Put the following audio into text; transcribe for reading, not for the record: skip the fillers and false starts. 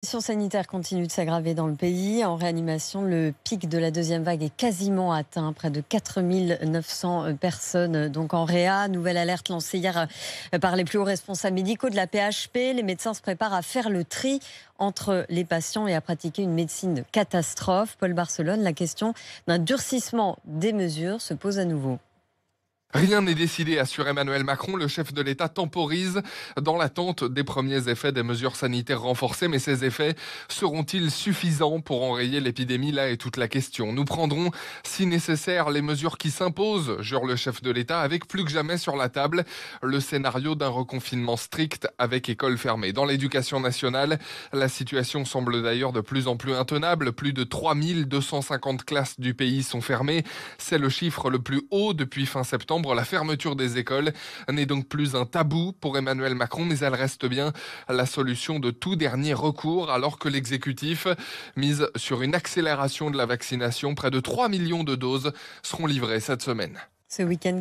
La situation sanitaire continue de s'aggraver dans le pays. En réanimation, le pic de la deuxième vague est quasiment atteint. Près de 4 900 personnes donc en réa. Nouvelle alerte lancée hier par les plus hauts responsables médicaux de la PHP. Les médecins se préparent à faire le tri entre les patients et à pratiquer une médecine de catastrophe. Paul Barcelone, la question d'un durcissement des mesures se pose à nouveau. Rien n'est décidé, assure Emmanuel Macron. Le chef de l'État temporise dans l'attente des premiers effets des mesures sanitaires renforcées. Mais ces effets seront-ils suffisants pour enrayer l'épidémie? Là est toute la question. Nous prendrons, si nécessaire, les mesures qui s'imposent, jure le chef de l'État, avec plus que jamais sur la table le scénario d'un reconfinement strict avec écoles fermées. Dans l'éducation nationale, la situation semble d'ailleurs de plus en plus intenable. Plus de 3250 classes du pays sont fermées. C'est le chiffre le plus haut depuis fin septembre. La fermeture des écoles n'est donc plus un tabou pour Emmanuel Macron, mais elle reste bien la solution de tout dernier recours, alors que l'exécutif mise sur une accélération de la vaccination. Près de 3 millions de doses seront livrées cette semaine. Ce week-end,